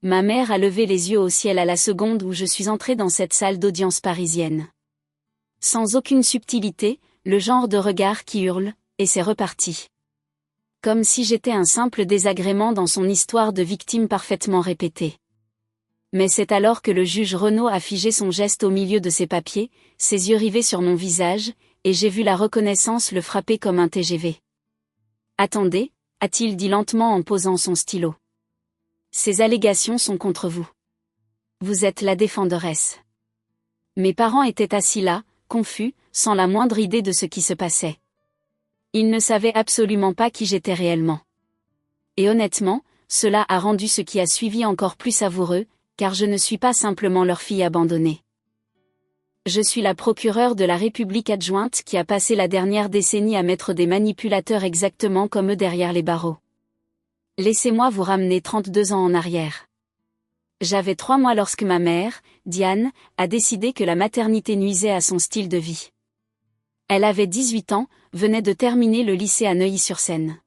Ma mère a levé les yeux au ciel à la seconde où je suis entrée dans cette salle d'audience parisienne. Sans aucune subtilité, le genre de regard qui hurle, et c'est reparti. Comme si j'étais un simple désagrément dans son histoire de victime parfaitement répétée. Mais c'est alors que le juge Renaud a figé son geste au milieu de ses papiers, ses yeux rivés sur mon visage, et j'ai vu la reconnaissance le frapper comme un TGV. « Attendez », a-t-il dit lentement en posant son stylo. « Ces allégations sont contre vous. Vous êtes la défenderesse. » Mes parents étaient assis là, confus, sans la moindre idée de ce qui se passait. Ils ne savaient absolument pas qui j'étais réellement. Et honnêtement, cela a rendu ce qui a suivi encore plus savoureux, car je ne suis pas simplement leur fille abandonnée. Je suis la procureure de la République adjointe qui a passé la dernière décennie à mettre des manipulateurs exactement comme eux derrière les barreaux. Laissez-moi vous ramener 32 ans en arrière. J'avais 3 mois lorsque ma mère, Diane, a décidé que la maternité nuisait à son style de vie. Elle avait 18 ans, venait de terminer le lycée à Neuilly-sur-Seine.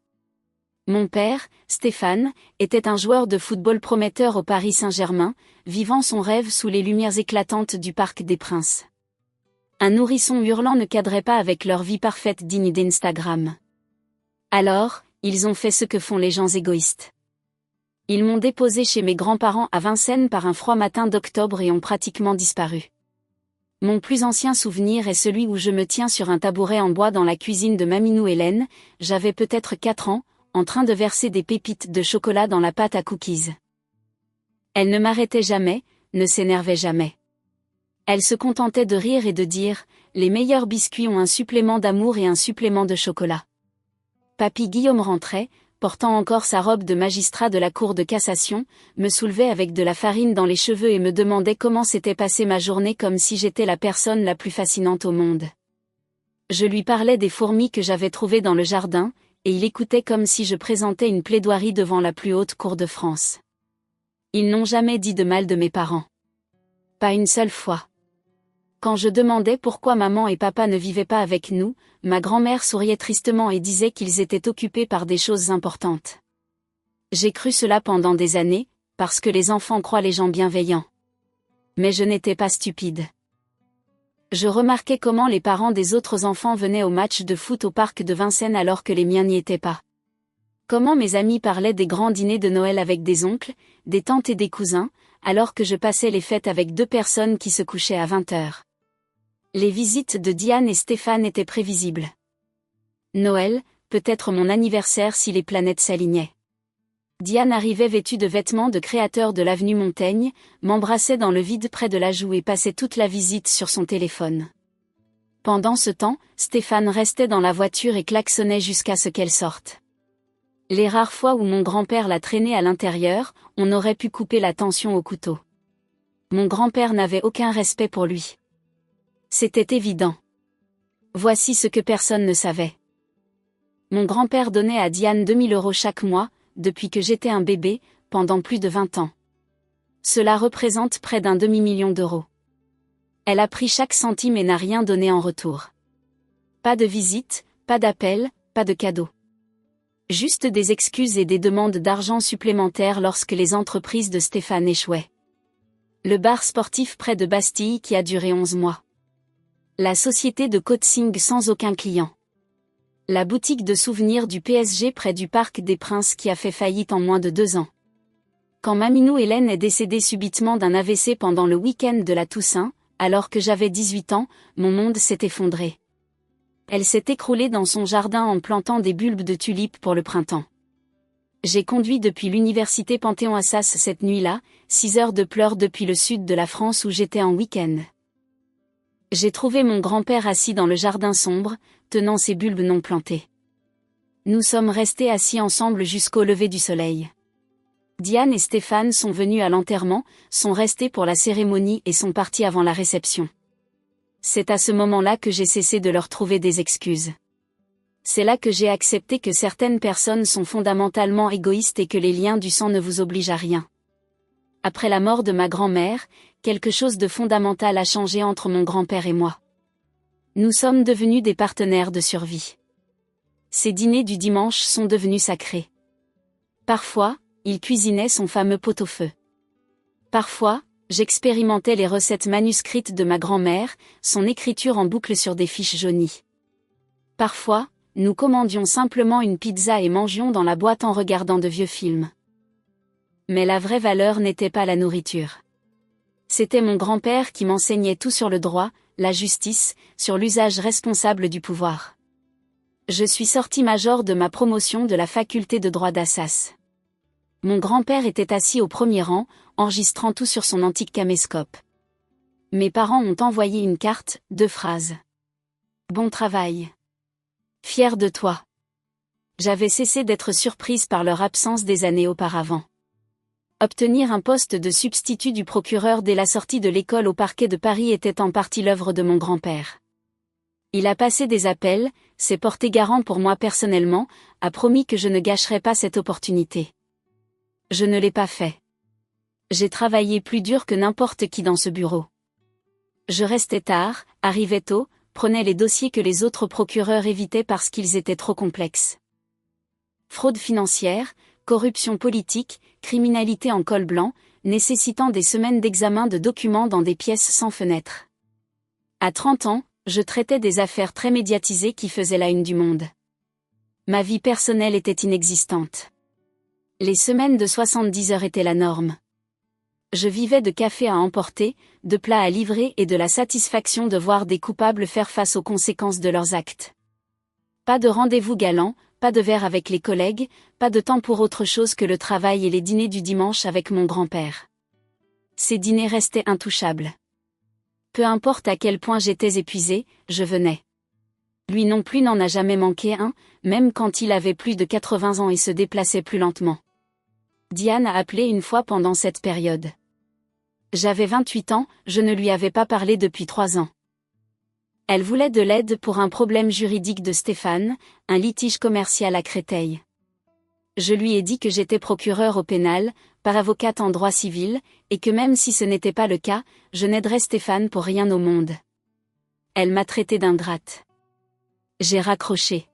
Mon père, Stéphane, était un joueur de football prometteur au Paris Saint-Germain, vivant son rêve sous les lumières éclatantes du Parc des Princes. Un nourrisson hurlant ne cadrait pas avec leur vie parfaite digne d'Instagram. Alors, ils ont fait ce que font les gens égoïstes. Ils m'ont déposé chez mes grands-parents à Vincennes par un froid matin d'octobre et ont pratiquement disparu. Mon plus ancien souvenir est celui où je me tiens sur un tabouret en bois dans la cuisine de Maminou Hélène, j'avais peut-être 4 ans, en train de verser des pépites de chocolat dans la pâte à cookies. Elle ne m'arrêtait jamais, ne s'énervait jamais. Elle se contentait de rire et de dire « Les meilleurs biscuits ont un supplément d'amour et un supplément de chocolat ». Papy Guillaume rentrait, portant encore sa robe de magistrat de la Cour de cassation, me soulevait avec de la farine dans les cheveux et me demandait comment s'était passée ma journée comme si j'étais la personne la plus fascinante au monde. Je lui parlais des fourmis que j'avais trouvées dans le jardin, et il écoutait comme si je présentais une plaidoirie devant la plus haute cour de France. Ils n'ont jamais dit de mal de mes parents. Pas une seule fois. Quand je demandais pourquoi maman et papa ne vivaient pas avec nous, ma grand-mère souriait tristement et disait qu'ils étaient occupés par des choses importantes. J'ai cru cela pendant des années, parce que les enfants croient les gens bienveillants. Mais je n'étais pas stupide. Je remarquais comment les parents des autres enfants venaient au match de foot au parc de Vincennes alors que les miens n'y étaient pas. Comment mes amis parlaient des grands dîners de Noël avec des oncles, des tantes et des cousins, alors que je passais les fêtes avec 2 personnes qui se couchaient à 20h. Les visites de Diane et Stéphane étaient prévisibles. Noël, peut-être mon anniversaire si les planètes s'alignaient. Diane arrivait vêtue de vêtements de créateur de l'avenue Montaigne, m'embrassait dans le vide près de la joue et passait toute la visite sur son téléphone. Pendant ce temps, Stéphane restait dans la voiture et klaxonnait jusqu'à ce qu'elle sorte. Les rares fois où mon grand-père l'a traîné à l'intérieur, on aurait pu couper la tension au couteau. Mon grand-père n'avait aucun respect pour lui. C'était évident. Voici ce que personne ne savait. Mon grand-père donnait à Diane 2000 € chaque mois, depuis que j'étais un bébé, pendant plus de 20 ans. Cela représente près d'un demi-million d'euros. Elle a pris chaque centime et n'a rien donné en retour. Pas de visite, pas d'appel, pas de cadeau. Juste des excuses et des demandes d'argent supplémentaires lorsque les entreprises de Stéphane échouaient. Le bar sportif près de Bastille qui a duré 11 mois. La société de coaching sans aucun client. La boutique de souvenirs du PSG près du Parc des Princes qui a fait faillite en moins de 2 ans. Quand Maminou Hélène est décédée subitement d'un AVC pendant le week-end de la Toussaint, alors que j'avais 18 ans, mon monde s'est effondré. Elle s'est écroulée dans son jardin en plantant des bulbes de tulipes pour le printemps. J'ai conduit depuis l'université Panthéon-Assas cette nuit-là, 6 heures de pleurs depuis le sud de la France où j'étais en week-end. J'ai trouvé mon grand-père assis dans le jardin sombre, tenant ses bulbes non plantés. Nous sommes restés assis ensemble jusqu'au lever du soleil. Diane et Stéphane sont venus à l'enterrement, sont restés pour la cérémonie et sont partis avant la réception. C'est à ce moment-là que j'ai cessé de leur trouver des excuses. C'est là que j'ai accepté que certaines personnes sont fondamentalement égoïstes et que les liens du sang ne vous obligent à rien. Après la mort de ma grand-mère, quelque chose de fondamental a changé entre mon grand-père et moi. Nous sommes devenus des partenaires de survie. Ces dîners du dimanche sont devenus sacrés. Parfois, il cuisinait son fameux pot-au-feu. Parfois, j'expérimentais les recettes manuscrites de ma grand-mère, son écriture en boucle sur des fiches jaunies. Parfois, nous commandions simplement une pizza et mangions dans la boîte en regardant de vieux films. Mais la vraie valeur n'était pas la nourriture. C'était mon grand-père qui m'enseignait tout sur le droit, la justice, sur l'usage responsable du pouvoir. Je suis sorti major de ma promotion de la faculté de droit d'Assas. Mon grand-père était assis au premier rang, enregistrant tout sur son antique caméscope. Mes parents ont envoyé une carte, 2 phrases. Bon travail. Fier de toi. J'avais cessé d'être surprise par leur absence des années auparavant. Obtenir un poste de substitut du procureur dès la sortie de l'école au parquet de Paris était en partie l'œuvre de mon grand-père. Il a passé des appels, s'est porté garant pour moi personnellement, a promis que je ne gâcherais pas cette opportunité. Je ne l'ai pas fait. J'ai travaillé plus dur que n'importe qui dans ce bureau. Je restais tard, arrivais tôt, prenais les dossiers que les autres procureurs évitaient parce qu'ils étaient trop complexes. Fraude financière, corruption politique, criminalité en col blanc, nécessitant des semaines d'examen de documents dans des pièces sans fenêtre. À 30 ans, je traitais des affaires très médiatisées qui faisaient la une du Monde. Ma vie personnelle était inexistante. Les semaines de 70 heures étaient la norme. Je vivais de café à emporter, de plats à livrer et de la satisfaction de voir des coupables faire face aux conséquences de leurs actes. Pas de rendez-vous galants, pas de verre avec les collègues, pas de temps pour autre chose que le travail et les dîners du dimanche avec mon grand-père. Ces dîners restaient intouchables. Peu importe à quel point j'étais épuisée, je venais. Lui non plus n'en a jamais manqué un, même quand il avait plus de 80 ans et se déplaçait plus lentement. Diane a appelé une fois pendant cette période. J'avais 28 ans, je ne lui avais pas parlé depuis 3 ans. Elle voulait de l'aide pour un problème juridique de Stéphane, un litige commercial à Créteil. Je lui ai dit que j'étais procureur au pénal, par avocate en droit civil, et que même si ce n'était pas le cas, je n'aiderais Stéphane pour rien au monde. Elle m'a traité d'ingrate. J'ai raccroché.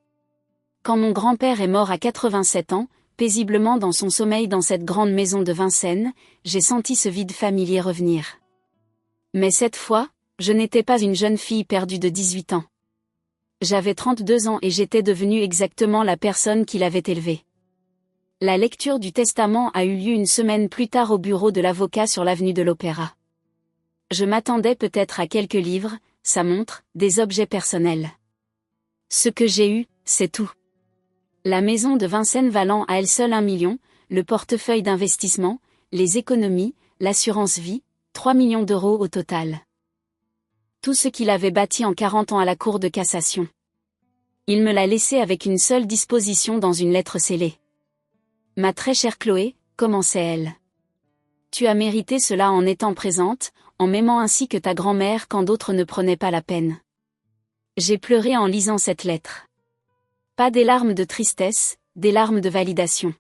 Quand mon grand-père est mort à 87 ans, paisiblement dans son sommeil dans cette grande maison de Vincennes, j'ai senti ce vide familier revenir. Mais cette fois, je n'étais pas une jeune fille perdue de 18 ans. J'avais 32 ans et j'étais devenue exactement la personne qui l'avait élevée. La lecture du testament a eu lieu une semaine plus tard au bureau de l'avocat sur l'avenue de l'Opéra. Je m'attendais peut-être à quelques livres, sa montre, des objets personnels. Ce que j'ai eu, c'est tout. La maison de Vincennes valant à elle seule 1 million, le portefeuille d'investissement, les économies, l'assurance vie, 3 millions d'euros au total. Tout ce qu'il avait bâti en 40 ans à la Cour de cassation. Il me l'a laissé avec une seule disposition dans une lettre scellée. Ma très chère Chloé, commençait-elle. Tu as mérité cela en étant présente, en m'aimant ainsi que ta grand-mère quand d'autres ne prenaient pas la peine. J'ai pleuré en lisant cette lettre. Pas des larmes de tristesse, des larmes de validation.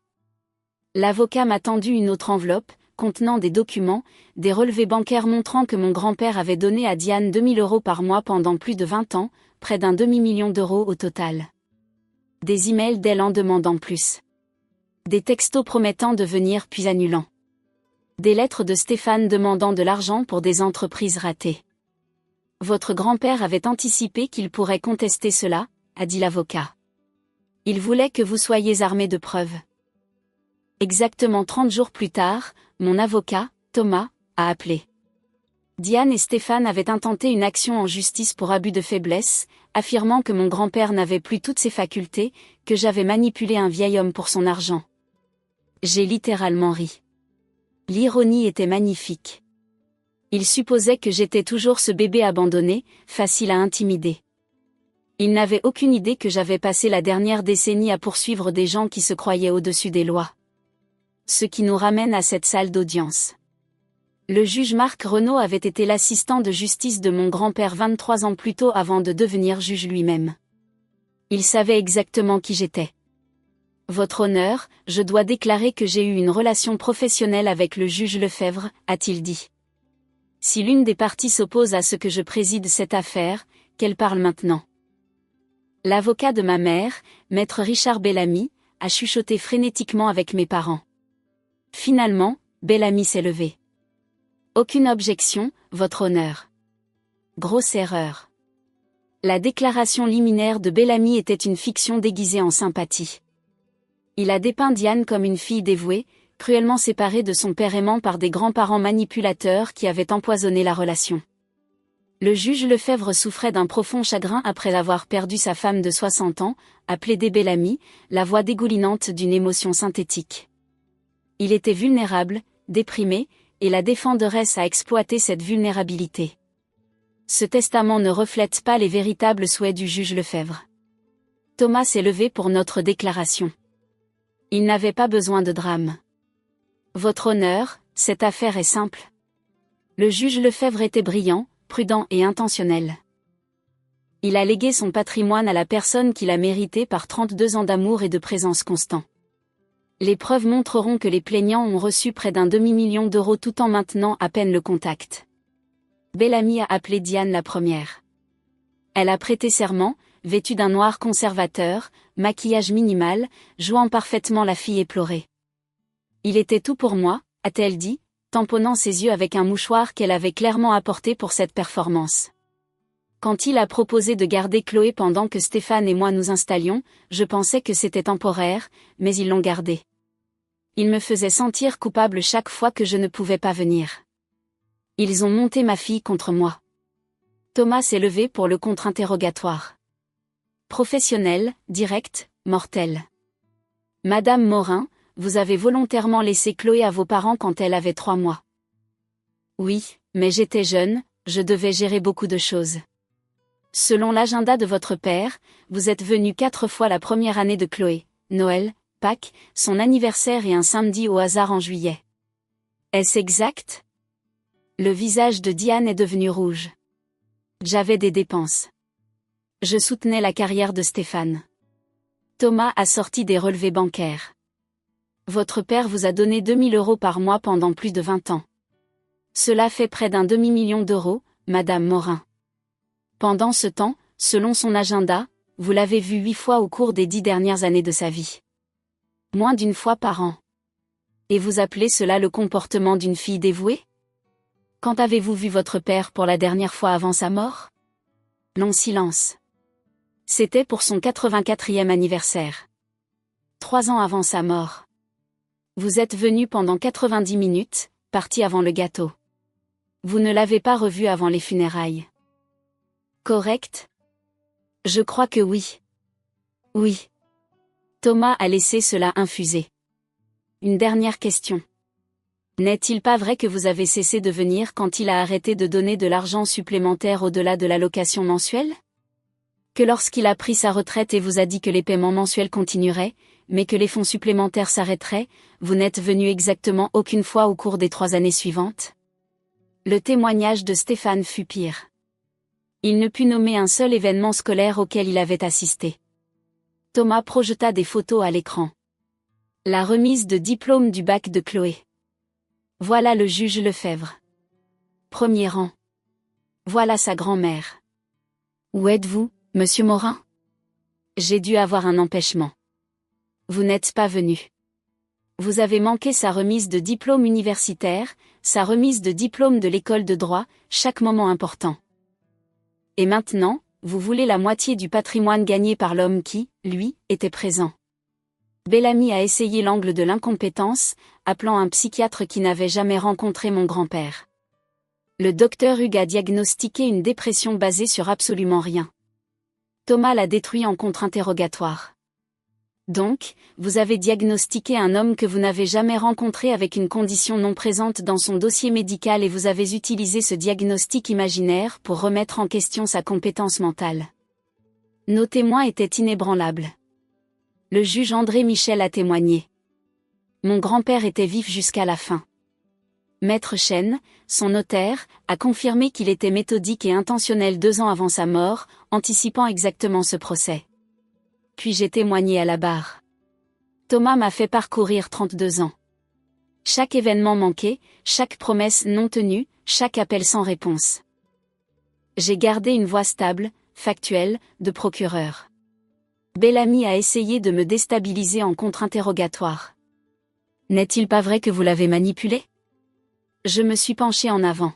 L'avocat m'a tendu une autre enveloppe, contenant des documents, des relevés bancaires montrant que mon grand-père avait donné à Diane 2 000 € par mois pendant plus de 20 ans, près d'1 demi-million d'euros au total. Des emails d'elle en demandant plus. Des textos promettant de venir puis annulant. Des lettres de Stéphane demandant de l'argent pour des entreprises ratées. Votre grand-père avait anticipé qu'il pourrait contester cela, a dit l'avocat. Il voulait que vous soyez armés de preuves. Exactement 30 jours plus tard, mon avocat, Thomas, a appelé. Diane et Stéphane avaient intenté une action en justice pour abus de faiblesse, affirmant que mon grand-père n'avait plus toutes ses facultés, que j'avais manipulé un vieil homme pour son argent. J'ai littéralement ri. L'ironie était magnifique. Ils supposaient que j'étais toujours ce bébé abandonné, facile à intimider. Ils n'avaient aucune idée que j'avais passé la dernière décennie à poursuivre des gens qui se croyaient au-dessus des lois. Ce qui nous ramène à cette salle d'audience. Le juge Marc Renaud avait été l'assistant de justice de mon grand-père 23 ans plus tôt avant de devenir juge lui-même. Il savait exactement qui j'étais. Votre honneur, je dois déclarer que j'ai eu une relation professionnelle avec le juge Lefebvre, a-t-il dit. Si l'une des parties s'oppose à ce que je préside cette affaire, qu'elle parle maintenant. L'avocat de ma mère, maître Richard Bellamy, a chuchoté frénétiquement avec mes parents. Finalement, Bellamy s'est levé. Aucune objection, votre honneur. Grosse erreur. La déclaration liminaire de Bellamy était une fiction déguisée en sympathie. Il a dépeint Diane comme une fille dévouée, cruellement séparée de son père aimant par des grands-parents manipulateurs qui avaient empoisonné la relation. Le juge Lefebvre souffrait d'un profond chagrin après avoir perdu sa femme de 60 ans, a plaidé Bellamy, la voix dégoulinante d'une émotion synthétique. Il était vulnérable, déprimé, et la défenderesse a exploité cette vulnérabilité. Ce testament ne reflète pas les véritables souhaits du juge Lefebvre. Thomas s'est levé pour notre déclaration. Il n'avait pas besoin de drame. Votre honneur, cette affaire est simple. Le juge Lefebvre était brillant, prudent et intentionnel. Il a légué son patrimoine à la personne qu'il a mérité par 32 ans d'amour et de présence constant. Les preuves montreront que les plaignants ont reçu près d'un demi-million d'euros tout en maintenant à peine le contact. Bellamy a appelé Diane la première. Elle a prêté serment, vêtue d'un noir conservateur, maquillage minimal, jouant parfaitement la fille éplorée. Il était tout pour moi, a-t-elle dit, tamponnant ses yeux avec un mouchoir qu'elle avait clairement apporté pour cette performance. Quand il a proposé de garder Chloé pendant que Stéphane et moi nous installions, je pensais que c'était temporaire, mais ils l'ont gardé. Il me faisait sentir coupable chaque fois que je ne pouvais pas venir. Ils ont monté ma fille contre moi. Thomas s'est levé pour le contre-interrogatoire. Professionnel, direct, mortel. Madame Morin, vous avez volontairement laissé Chloé à vos parents quand elle avait 3 mois. Oui, mais j'étais jeune, je devais gérer beaucoup de choses. Selon l'agenda de votre père, vous êtes venu 4 fois la première année de Chloé, Noël, Pâques, son anniversaire et un samedi au hasard en juillet. Est-ce exact? Le visage de Diane est devenu rouge. J'avais des dépenses. Je soutenais la carrière de Stéphane. Thomas a sorti des relevés bancaires. Votre père vous a donné 2000 euros par mois pendant plus de 20 ans. Cela fait près d'un demi-million d'euros, Madame Morin. Pendant ce temps, selon son agenda, vous l'avez vu 8 fois au cours des 10 dernières années de sa vie. Moins d'1 fois par an. Et vous appelez cela le comportement d'une fille dévouée? Quand avez-vous vu votre père pour la dernière fois avant sa mort? Long silence. C'était pour son 84e anniversaire. 3 ans avant sa mort. Vous êtes venu pendant 90 minutes, parti avant le gâteau. Vous ne l'avez pas revu avant les funérailles. Correct? Je crois que oui. Oui. Thomas a laissé cela infuser. Une dernière question. N'est-il pas vrai que vous avez cessé de venir quand il a arrêté de donner de l'argent supplémentaire au-delà de l'allocation mensuelle? Que lorsqu'il a pris sa retraite et vous a dit que les paiements mensuels continueraient, mais que les fonds supplémentaires s'arrêteraient, vous n'êtes venu exactement aucune fois au cours des 3 années suivantes? Le témoignage de Stéphane fut pire. Il ne put nommer un seul événement scolaire auquel il avait assisté. Thomas projeta des photos à l'écran. La remise de diplôme du bac de Chloé. Voilà le juge Lefebvre. Premier rang. Voilà sa grand-mère. Où êtes-vous, monsieur Morin? J'ai dû avoir un empêchement. Vous n'êtes pas venu. Vous avez manqué sa remise de diplôme universitaire, sa remise de diplôme de l'école de droit, chaque moment important. Et maintenant, vous voulez la moitié du patrimoine gagné par l'homme qui, lui, était présent. Bellamy a essayé l'angle de l'incompétence, appelant un psychiatre qui n'avait jamais rencontré mon grand-père. Le docteur Hugues a diagnostiqué une dépression basée sur absolument rien. Thomas l'a détruit en contre-interrogatoire. Donc, vous avez diagnostiqué un homme que vous n'avez jamais rencontré avec une condition non présente dans son dossier médical et vous avez utilisé ce diagnostic imaginaire pour remettre en question sa compétence mentale. Nos témoins étaient inébranlables. Le juge André Michel a témoigné. Mon grand-père était vif jusqu'à la fin. Maître Chêne, son notaire, a confirmé qu'il était méthodique et intentionnel 2 ans avant sa mort, anticipant exactement ce procès. Puis j'ai témoigné à la barre. Thomas m'a fait parcourir 32 ans. Chaque événement manqué, chaque promesse non tenue, chaque appel sans réponse. J'ai gardé une voix stable, factuelle, de procureur. Bellamy a essayé de me déstabiliser en contre-interrogatoire. N'est-il pas vrai que vous l'avez manipulé? Je me suis penchée en avant.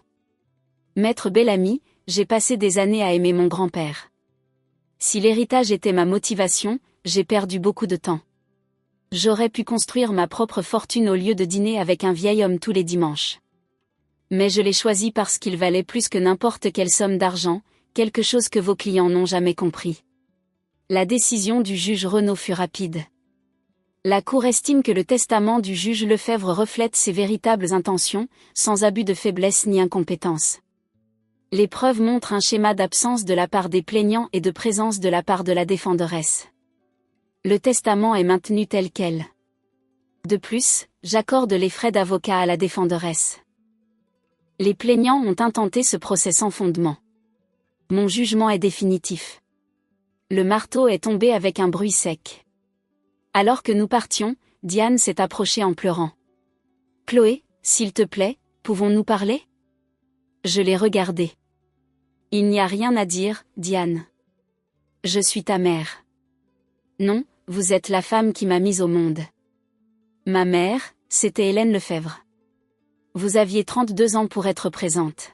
Maître Bellamy, j'ai passé des années à aimer mon grand-père. Si l'héritage était ma motivation, j'ai perdu beaucoup de temps. J'aurais pu construire ma propre fortune au lieu de dîner avec un vieil homme tous les dimanches. Mais je l'ai choisi parce qu'il valait plus que n'importe quelle somme d'argent, quelque chose que vos clients n'ont jamais compris. La décision du juge Renaud fut rapide. La Cour estime que le testament du juge Lefebvre reflète ses véritables intentions, sans abus de faiblesse ni incompétence. Les preuves montrent un schéma d'absence de la part des plaignants et de présence de la part de la défenderesse. Le testament est maintenu tel quel. De plus, j'accorde les frais d'avocat à la défenderesse. Les plaignants ont intenté ce procès sans fondement. Mon jugement est définitif. Le marteau est tombé avec un bruit sec. Alors que nous partions, Diane s'est approchée en pleurant. « Chloé, s'il te plaît, pouvons-nous parler ?» Je l'ai regardée. « Il n'y a rien à dire, Diane. Je suis ta mère. » « Non, vous êtes la femme qui m'a mise au monde. » Ma mère, c'était Hélène Lefebvre. Vous aviez 32 ans pour être présente.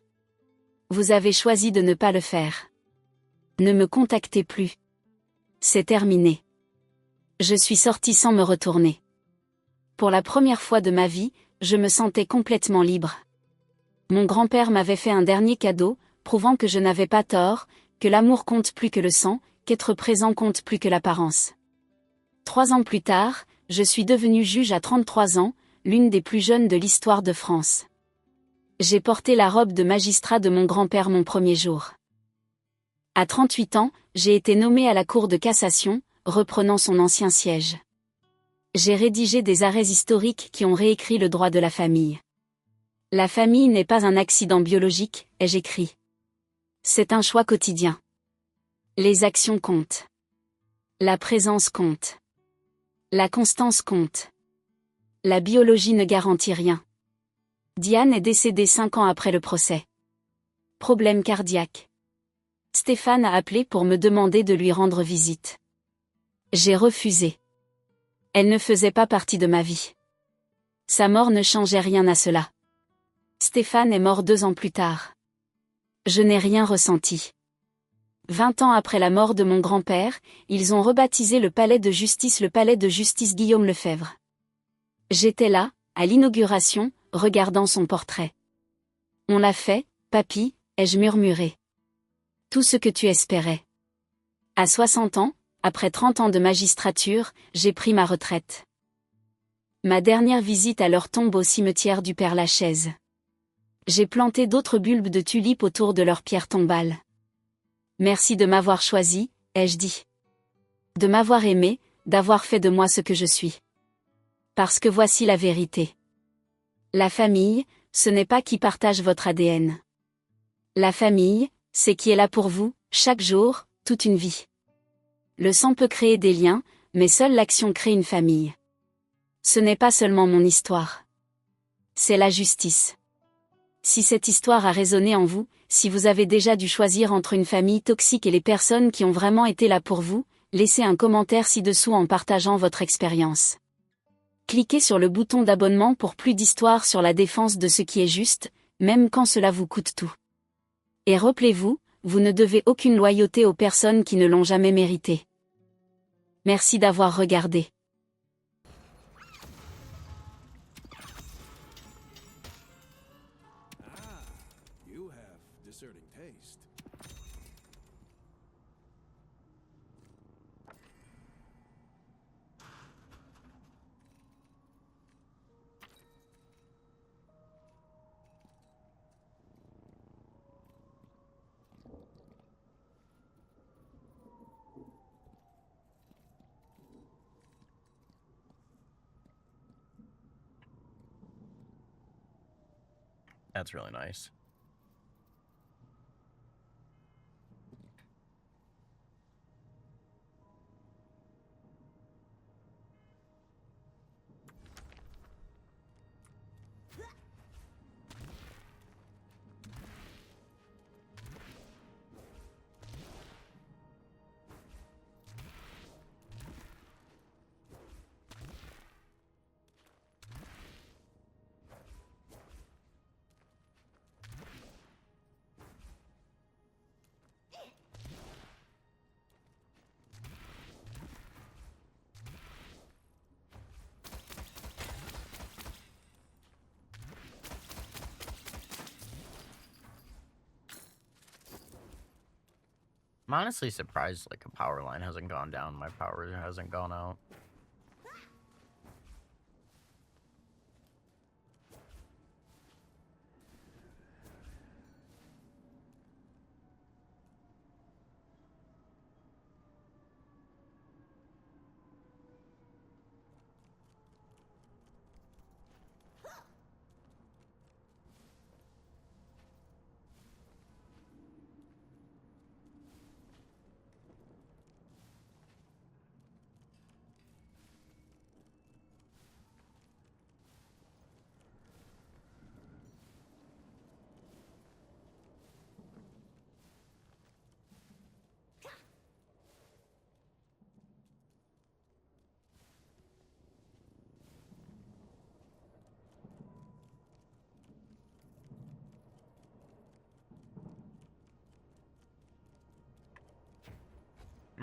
Vous avez choisi de ne pas le faire. Ne me contactez plus. C'est terminé. Je suis sortie sans me retourner. Pour la première fois de ma vie, je me sentais complètement libre. Mon grand-père m'avait fait un dernier cadeau, prouvant que je n'avais pas tort, que l'amour compte plus que le sang, qu'être présent compte plus que l'apparence. 3 ans plus tard, je suis devenue juge à 33 ans, l'une des plus jeunes de l'histoire de France. J'ai porté la robe de magistrat de mon grand-père mon premier jour. À 38 ans, j'ai été nommée à la Cour de cassation, reprenant son ancien siège. J'ai rédigé des arrêts historiques qui ont réécrit le droit de la famille. La famille n'est pas un accident biologique, ai-je écrit. C'est un choix quotidien. Les actions comptent. La présence compte. La constance compte. La biologie ne garantit rien. Diane est décédée 5 ans après le procès. Problème cardiaque. Stéphane a appelé pour me demander de lui rendre visite. J'ai refusé. Elle ne faisait pas partie de ma vie. Sa mort ne changeait rien à cela. Stéphane est mort 2 ans plus tard. Je n'ai rien ressenti. 20 ans après la mort de mon grand-père, ils ont rebaptisé le palais de justice le palais de justice Guillaume Lefebvre. J'étais là, à l'inauguration, regardant son portrait. On l'a fait, papy, ai-je murmuré. Tout ce que tu espérais. À 60 ans, après 30 ans de magistrature, j'ai pris ma retraite. Ma dernière visite à leur tombe au cimetière du Père-Lachaise. J'ai planté d'autres bulbes de tulipes autour de leur pierre tombale. Merci de m'avoir choisi, ai-je dit. De m'avoir aimé, d'avoir fait de moi ce que je suis. Parce que voici la vérité. La famille, ce n'est pas qui partage votre ADN. La famille, c'est qui est là pour vous, chaque jour, toute une vie. Le sang peut créer des liens, mais seule l'action crée une famille. Ce n'est pas seulement mon histoire. C'est la justice. Si cette histoire a résonné en vous, si vous avez déjà dû choisir entre une famille toxique et les personnes qui ont vraiment été là pour vous, laissez un commentaire ci-dessous en partageant votre expérience. Cliquez sur le bouton d'abonnement pour plus d'histoires sur la défense de ce qui est juste, même quand cela vous coûte tout. Et rappelez-vous, vous ne devez aucune loyauté aux personnes qui ne l'ont jamais mérité. Merci d'avoir regardé. You have discerning taste. That's really nice. I'm honestly surprised like a power line hasn't gone down, my power hasn't gone out.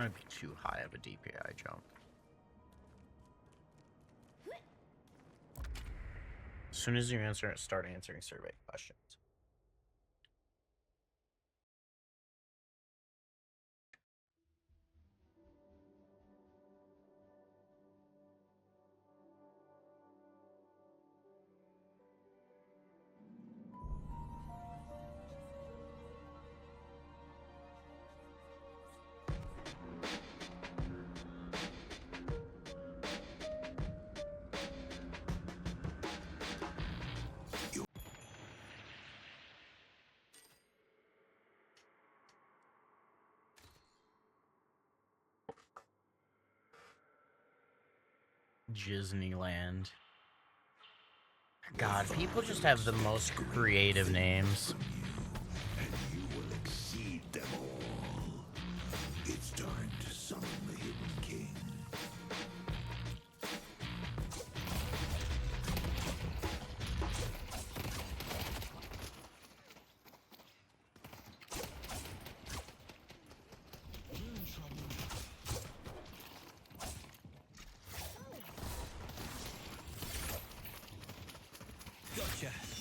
Might be too high of a DPI jump. As soon as you start answering survey questions. Disneyland. God, people just have the most creative names. And you will exceed them all. It's time to summon the Hidden King. Gotcha.